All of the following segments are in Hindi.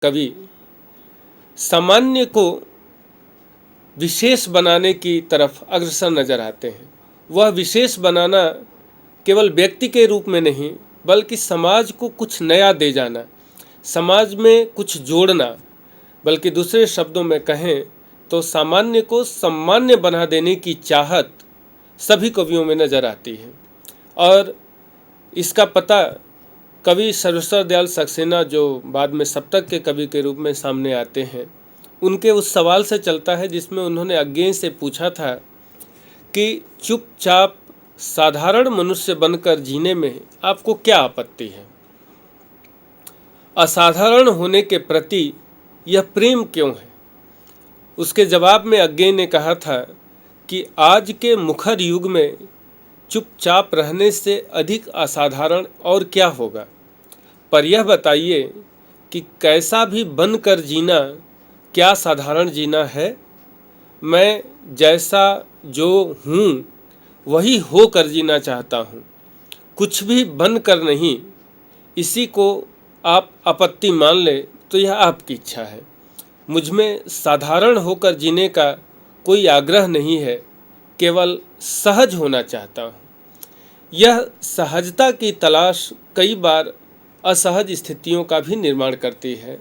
कवि सामान्य को विशेष बनाने की तरफ अग्रसर नजर आते हैं। वह विशेष बनाना केवल व्यक्ति के रूप में नहीं, बल्कि समाज को कुछ नया दे जाना, समाज में कुछ जोड़ना, बल्कि दूसरे शब्दों में कहें तो सामान्य को सम्मान्य बना देने की चाहत सभी कवियों में नजर आती है। और इसका पता कवि सर्वेश्वर दयाल सक्सेना, जो बाद में सप्तक के कवि के रूप में सामने आते हैं, उनके उस सवाल से चलता है जिसमें उन्होंने अज्ञेय से पूछा था कि चुपचाप साधारण मनुष्य बनकर जीने में आपको क्या आपत्ति है, असाधारण होने के प्रति यह प्रेम क्यों है। उसके जवाब में अज्ञेय ने कहा था कि आज के मुखर युग में चुपचाप रहने से अधिक असाधारण और क्या होगा, पर यह बताइए कि कैसा भी बनकर जीना क्या साधारण जीना है। मैं जैसा जो हूँ वही होकर जीना चाहता हूँ, कुछ भी बनकर नहीं। इसी को आप आपत्ति मान ले तो यह आपकी इच्छा है। मुझ में साधारण होकर जीने का कोई आग्रह नहीं है, केवल सहज होना चाहता हूँ। यह सहजता की तलाश कई बार असहज स्थितियों का भी निर्माण करती है।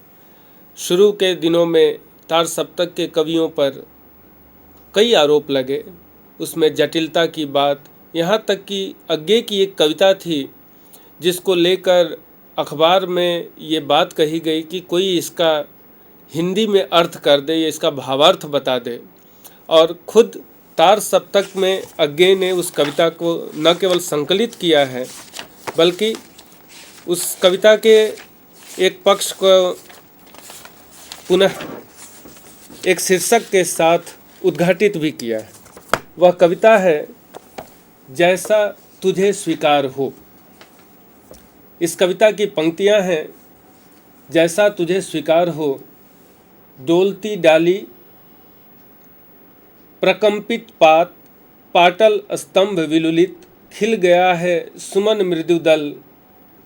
शुरू के दिनों में तार सप्तक के कवियों पर कई आरोप लगे, उसमें जटिलता की बात, यहाँ तक कि अज्ञेय की एक कविता थी जिसको लेकर अखबार में ये बात कही गई कि कोई इसका हिंदी में अर्थ कर दे या इसका भावार्थ बता दे। और खुद तार सप्तक में अज्ञेय ने उस कविता को न केवल संकलित किया है, बल्कि उस कविता के एक पक्ष को पुनः एक शीर्षक के साथ उद्घाटित भी किया है। वह कविता है जैसा तुझे स्वीकार हो। इस कविता की पंक्तियां हैं, जैसा तुझे स्वीकार हो, डोलती डाली प्रकंपित पात, पाटल स्तंभ विलुलित, खिल गया है सुमन मृदुदल,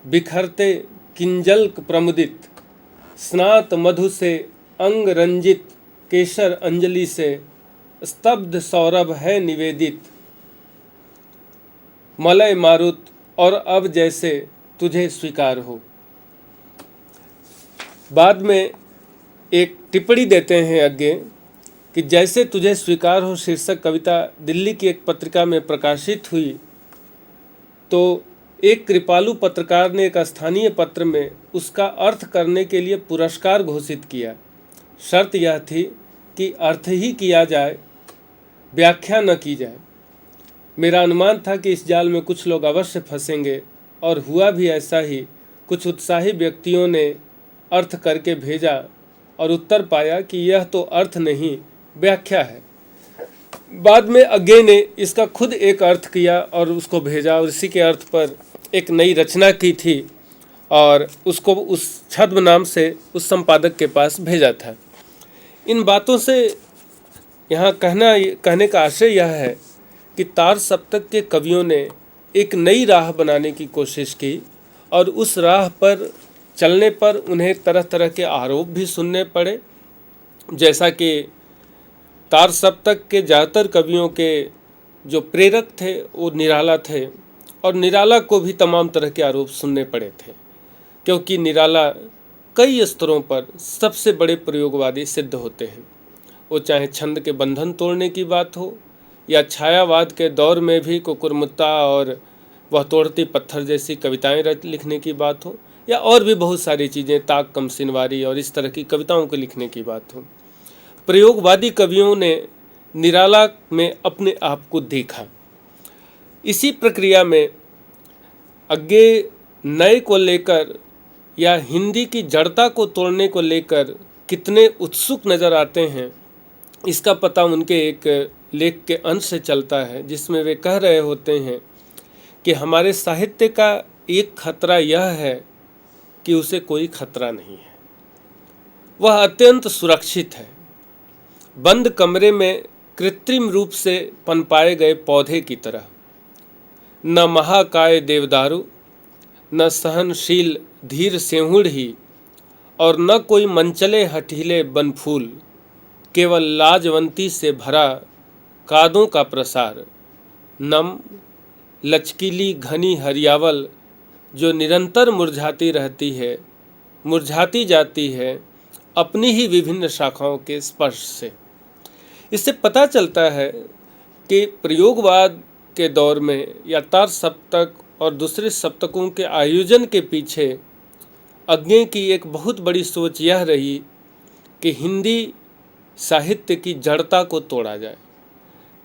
बिखरते किंजल्क प्रमुदित, स्नात मधु से अंग रंजित, केसर अंजलि से स्तब्ध सौरभ है निवेदित, मलय मारुत और अब जैसे तुझे स्वीकार हो। बाद में एक टिप्पणी देते हैं अज्ञेय कि जैसे तुझे स्वीकार हो शीर्षक कविता दिल्ली की एक पत्रिका में प्रकाशित हुई तो एक कृपालु पत्रकार ने एक स्थानीय पत्र में उसका अर्थ करने के लिए पुरस्कार घोषित किया। शर्त यह थी कि अर्थ ही किया जाए, व्याख्या न की जाए। मेरा अनुमान था कि इस जाल में कुछ लोग अवश्य फंसेंगे, और हुआ भी ऐसा ही। कुछ उत्साही व्यक्तियों ने अर्थ करके भेजा और उत्तर पाया कि यह तो अर्थ नहीं, व्याख्या है। बाद में अज्ञेय ने इसका खुद एक अर्थ किया और उसको भेजा, और इसी के अर्थ पर एक नई रचना की थी और उसको उस छद्म नाम से उस संपादक के पास भेजा था। इन बातों से यहाँ कहने का आशय यह है कि तार सप्तक के कवियों ने एक नई राह बनाने की कोशिश की, और उस राह पर चलने पर उन्हें तरह तरह के आरोप भी सुनने पड़े। जैसा कि तार सप्तक के ज़्यादातर कवियों के जो प्रेरक थे वो निराला थे, और निराला को भी तमाम तरह के आरोप सुनने पड़े थे, क्योंकि निराला कई स्तरों पर सबसे बड़े प्रयोगवादी सिद्ध होते हैं। वो चाहे छंद के बंधन तोड़ने की बात हो, या छायावाद के दौर में भी कुकुरमुत्ता और वह तोड़ती पत्थर जैसी कविताएं लिखने की बात हो, या और भी बहुत सारी चीज़ें, ताक कमसिनवारी और इस तरह की कविताओं को लिखने की बात हो। प्रयोगवादी कवियों ने निराला में अपने आप को देखा। इसी प्रक्रिया में अज्ञेय नए को लेकर या हिंदी की जड़ता को तोड़ने को लेकर कितने उत्सुक नज़र आते हैं, इसका पता उनके एक लेख के अंश से चलता है, जिसमें वे कह रहे होते हैं कि हमारे साहित्य का एक खतरा यह है कि उसे कोई खतरा नहीं है, वह अत्यंत सुरक्षित है, बंद कमरे में कृत्रिम रूप से पनपाए गए पौधे की तरह। न महाकाय देवदारू, न सहनशील धीर सेहुड़ ही, और न कोई मनचले हठीले बनफूल, केवल लाजवंती से भरा कादों का प्रसार, नम लचकीली घनी हरियावल जो निरंतर मुरझाती रहती है, मुरझाती जाती है अपनी ही विभिन्न शाखाओं के स्पर्श से। इससे पता चलता है कि प्रयोगवाद के दौर में या तार सप्तक और दूसरे सप्तकों के आयोजन के पीछे अज्ञे की एक बहुत बड़ी सोच यह रही कि हिंदी साहित्य की जड़ता को तोड़ा जाए।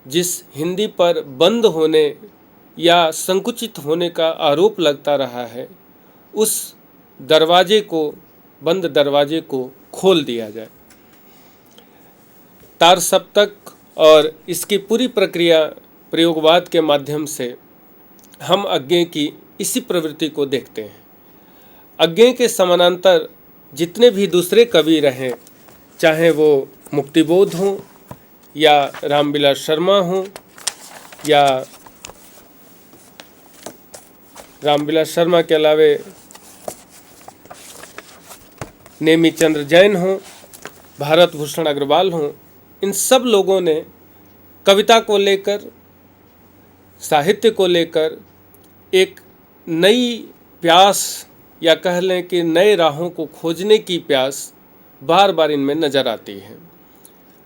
जिस हिंदी पर बंद होने या संकुचित होने का आरोप लगता रहा है, उस दरवाजे को, बंद दरवाजे को खोल दिया जाए। तार सप्तक और इसकी पूरी प्रक्रिया प्रयोगवाद के माध्यम से हम अज्ञे की इसी प्रवृत्ति को देखते हैं। अज्ञे के समानांतर जितने भी दूसरे कवि रहे, चाहे वो मुक्तिबोध हों या रामविलास शर्मा हों या रामविलास शर्मा के अलावे नेमीचंद्र जैन हों, भारत भूषण अग्रवाल हों, इन सब लोगों ने कविता को लेकर, साहित्य को लेकर एक नई प्यास या कह लें कि नए राहों को खोजने की प्यास बार बार इनमें नज़र आती है।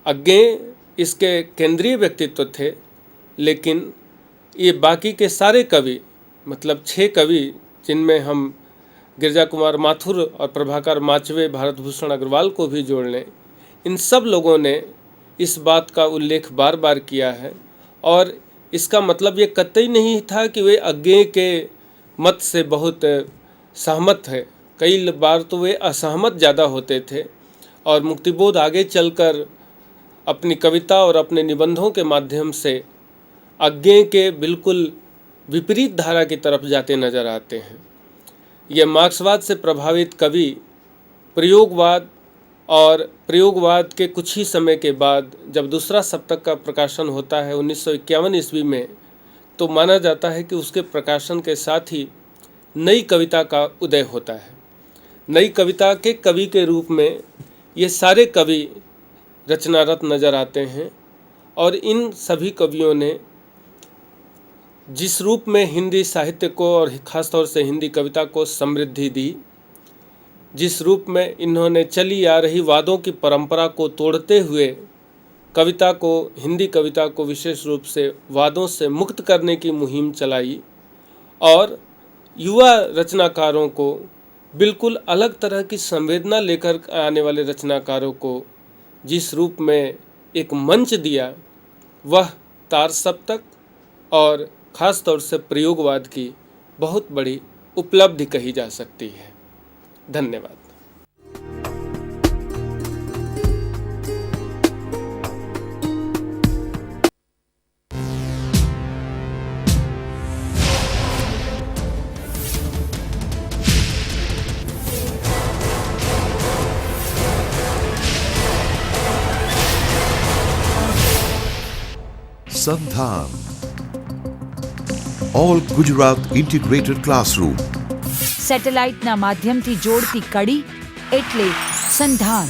अज्ञे इसके केंद्रीय व्यक्तित्व थे, लेकिन ये बाकी के सारे कवि, मतलब 6 कवि जिनमें हम गिरजा कुमार माथुर और प्रभाकर माचवे, भारत भूषण अग्रवाल को भी जोड़ लें, इन सब लोगों ने इस बात का उल्लेख बार बार किया है। और इसका मतलब ये कतई नहीं था कि वे अज्ञे के मत से बहुत सहमत है। कई बार तो वे असहमत ज़्यादा होते थे और मुक्तिबोध आगे चलकर अपनी कविता और अपने निबंधों के माध्यम से अज्ञे के बिल्कुल विपरीत धारा की तरफ जाते नजर आते हैं। ये मार्क्सवाद से प्रभावित कवि प्रयोगवाद और प्रयोगवाद के कुछ ही समय के बाद जब दूसरा सप्तक का प्रकाशन होता है 1951 ईस्वी में, तो माना जाता है कि उसके प्रकाशन के साथ ही नई कविता का उदय होता है। नई कविता के कवि के रूप में ये सारे कवि रचनारत नज़र आते हैं और इन सभी कवियों ने जिस रूप में हिंदी साहित्य को और ख़ास तौर से हिंदी कविता को समृद्धि दी, जिस रूप में इन्होंने चली आ रही वादों की परंपरा को तोड़ते हुए कविता को, हिंदी कविता को विशेष रूप से वादों से मुक्त करने की मुहिम चलाई और युवा रचनाकारों को बिल्कुल अलग तरह की संवेदना लेकर आने वाले रचनाकारों को जिस रूप में एक मंच दिया, वह तार सप्तक और ख़ास तौर से प्रयोगवाद की बहुत बड़ी उपलब्धि कही जा सकती है। धन्यवाद। સંધાન ઓલ ગુજરાત ઇન્ટિગ્રેટેડ ક્લાસરૂમ સેટેલાઇટના માધ્યમથી જોડતી કડી એટલે સંધાન।